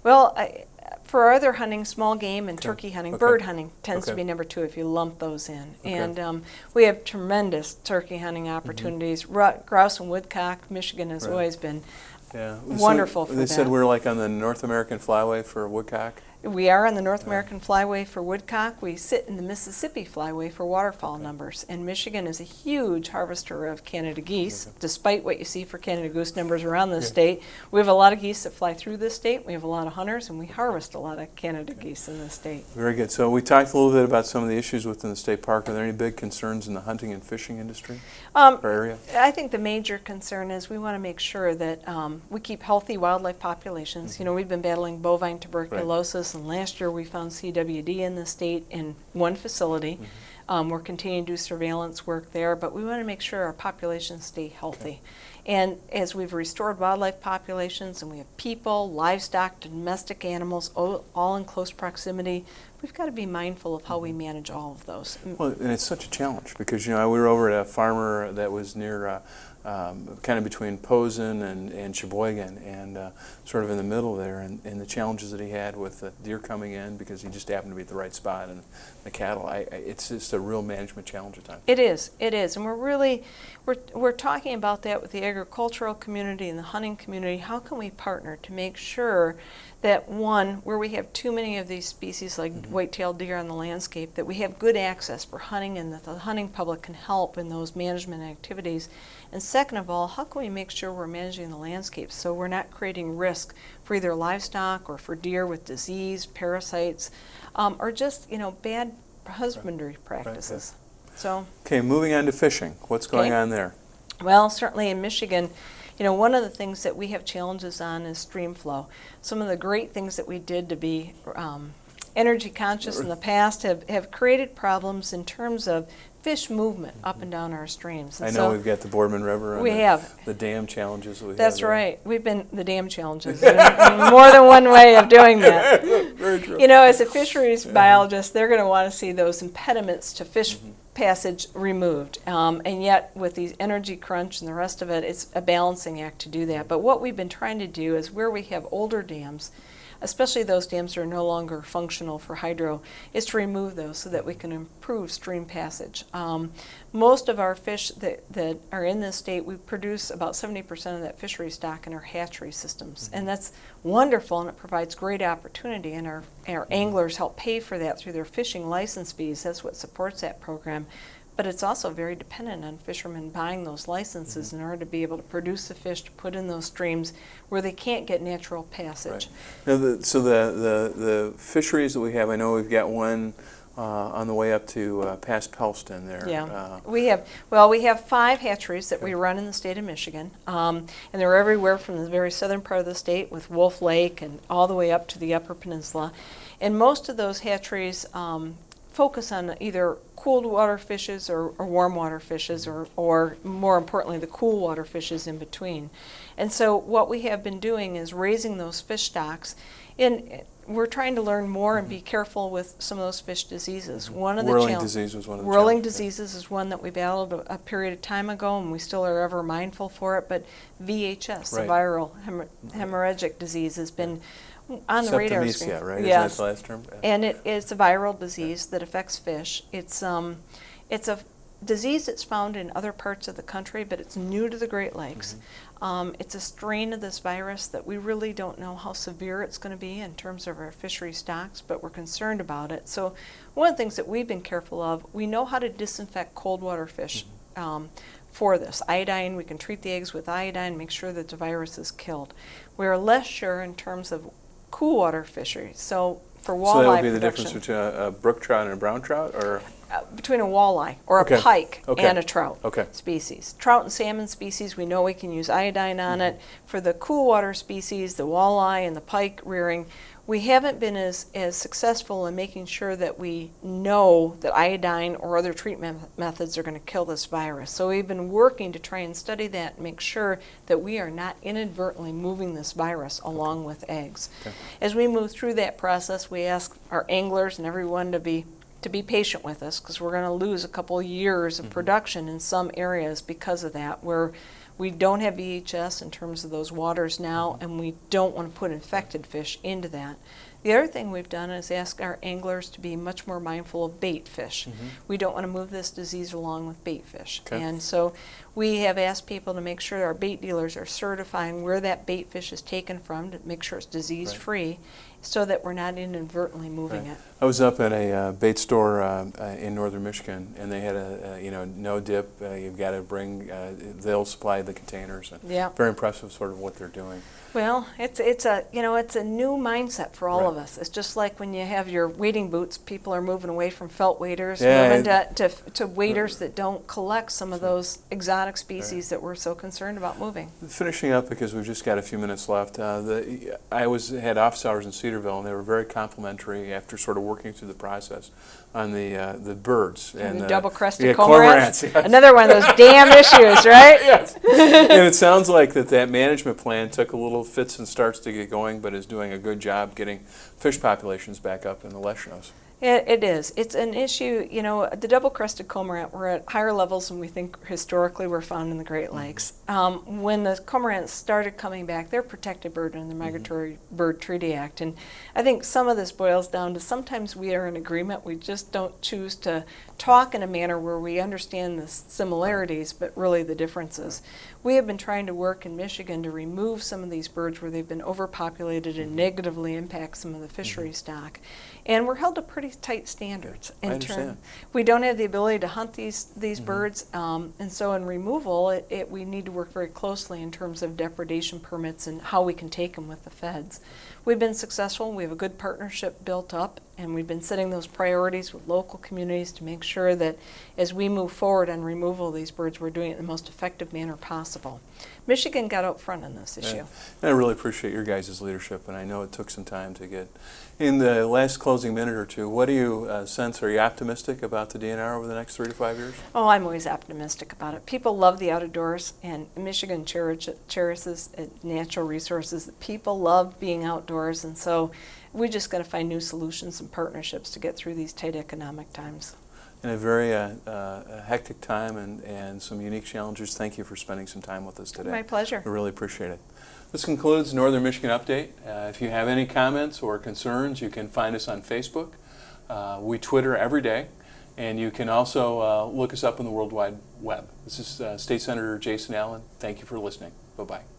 Well, for other hunting, small game and Okay. turkey hunting, Okay. bird hunting tends to Okay. be number 2 if you lump those in. Okay. And we have tremendous turkey hunting opportunities. Grouse and woodcock, Michigan has Right. always been Yeah. wonderful for They said that. we're like on the North American flyway for woodcock. We are on the North American flyway for woodcock. We sit in the Mississippi flyway for waterfowl numbers. And Michigan is a huge harvester of Canada geese, despite what you see for Canada goose numbers around the state. We have a lot of geese that fly through this state. We have a lot of hunters, and we harvest a lot of Canada geese in this state. Very good. So we talked a little bit about some of the issues within the state park. Are there any big concerns in the hunting and fishing industry or area? I think the major concern is we want to make sure that we keep healthy wildlife populations. You know, we've been battling bovine tuberculosis, and last year we found CWD in the state in one facility. We're continuing to do surveillance work there, but we want to make sure our populations stay healthy. And as we've restored wildlife populations and we have people, livestock, domestic animals, all in close proximity, we've got to be mindful of how we manage all of those. Well, and it's such a challenge because, you know, we were over at a farmer that was near kind of between Posen and Sheboygan and sort of in the middle there, and the challenges that he had with the deer coming in because he just happened to be at the right spot, and the cattle. It's just a real management challenge at times. It is, and we're talking about that with the agricultural community and the hunting community. How can we partner to make sure that, one, where we have too many of these species like white-tailed deer on the landscape, that we have good access for hunting and that the hunting public can help in those management activities. And second of all, how can we make sure we're managing the landscape so we're not creating risk for either livestock or for deer with disease, parasites, or just, you know, bad husbandry practices. Right. So. Okay, moving on to fishing. What's going on there? Well, certainly in Michigan, you know, one of the things that we have challenges on is stream flow. Some of the great things that we did to be energy conscious in the past have created problems in terms of fish movement up and down our streams. And I know we've got the Boardman River and the dam challenges that we have. That's right. We've been the dam challenges. More than one way of doing that. Very true. You know, as a fisheries biologist, they're going to want to see those impediments to fish passage removed. And yet, with the energy crunch and the rest of it, it's a balancing act to do that. But what we've been trying to do is where we have older dams, especially those dams that are no longer functional for hydro, is to remove those so that we can improve stream passage. Most of our fish that are in this state, we produce about 70% of that fishery stock in our hatchery systems. And that's wonderful, and it provides great opportunity, and our anglers help pay for that through their fishing license fees. That's what supports that program. But it's also very dependent on fishermen buying those licenses in order to be able to produce the fish to put in those streams where they can't get natural passage. Right. Now, so the fisheries that we have, I know we've got one on the way up to past Pellston there. Yeah, we have 5 hatcheries that we run in the state of Michigan, and they're everywhere from the very southern part of the state with Wolf Lake and all the way up to the Upper Peninsula. And most of those hatcheries focus on either cooled water fishes or warm water fishes, or more importantly, the cool water fishes in between. And so what we have been doing is raising those fish stocks. We're trying to learn more and be careful with some of those fish diseases. One of the Whirling disease was one of the Whirling diseases is one that we battled a period of time ago, and we still are ever mindful for it. But VHS, the viral hemorrhagic disease, has been on the radar screen. Septicemia, right? Yes. Isn't that the last term? And it's a viral disease that affects fish. It's a disease that's found in other parts of the country, but it's new to the Great Lakes. It's a strain of this virus that we really don't know how severe it's going to be in terms of our fishery stocks, but we're concerned about it. So one of the things that we've been careful of, we know how to disinfect cold water fish for this. Iodine, we can treat the eggs with iodine, make sure that the virus is killed. We're less sure in terms of cool water fisheries. So for walleye So that would be the production, difference between a brook trout and a brown trout, or? Between a walleye or a pike and a trout species. Trout and salmon species, we know we can use iodine on it. For the cool water species, the walleye and the pike rearing, we haven't been as successful in making sure that we know that iodine or other treatment methods are going to kill this virus. So we've been working to try and study that and make sure that we are not inadvertently moving this virus along with eggs. As we move through that process, we ask our anglers and everyone to be patient with us, because we're going to lose a couple years of production in some areas because of that. We don't have EHS in terms of those waters now, and we don't want to put infected fish into that. The other thing we've done is ask our anglers to be much more mindful of bait fish. We don't want to move this disease along with bait fish. Okay. And so we have asked people to make sure our bait dealers are certifying where that bait fish is taken from to make sure it's disease-free, so that we're not inadvertently moving it. I was up at a bait store in northern Michigan, and they had no dip. You've got to bring. They'll supply the containers. And Yeah. Very impressive, sort of what they're doing. Well, it's a new mindset for all of us. It's just like when you have your wading boots, people are moving away from felt waders, moving to waders that don't collect some of those exotic species that we're so concerned about moving. Finishing up, because we've just got a few minutes left, I had office hours in Cedarville, and they were very complimentary after sort of working through the process on the birds. And the double-crested cormorants. Yes. Another one of those damn issues, right? Yes. And it sounds like that management plan took a little fits and starts to get going, but is doing a good job getting fish populations back up in the Leschenaults. It is. It's an issue, the double-crested cormorant, we're at higher levels than we think historically were found in the Great Lakes. When the cormorants started coming back, they're a protected bird in the Migratory Bird Treaty Act. And I think some of this boils down to sometimes we are in agreement. We just don't choose to talk in a manner where we understand the similarities, but really the differences. We have been trying to work in Michigan to remove some of these birds where they've been overpopulated and negatively impact some of the fishery stock. And we're held to pretty tight standards. I understand. We don't have the ability to hunt these birds, and so in removal, we need to work very closely in terms of depredation permits and how we can take them with the feds. We've been successful. We have a good partnership built up, and we've been setting those priorities with local communities to make sure that as we move forward on removal of these birds, we're doing it in the most effective manner possible. Michigan got out front on this issue. And I really appreciate your guys' leadership, and I know it took some time to get. In the last closing minute or two, what do you sense? Are you optimistic about the DNR over the next 3 to 5 years? Oh, I'm always optimistic about it. People love the outdoors, and Michigan cherishes natural resources. People love being outdoors, and so we just got to find new solutions and partnerships to get through these tight economic times. In a very hectic time and some unique challenges, thank you for spending some time with us today. My pleasure. We really appreciate it. This concludes Northern Michigan Update. If you have any comments or concerns, you can find us on Facebook. We Twitter every day, and you can also look us up on the World Wide Web. This is State Senator Jason Allen. Thank you for listening. Bye-bye.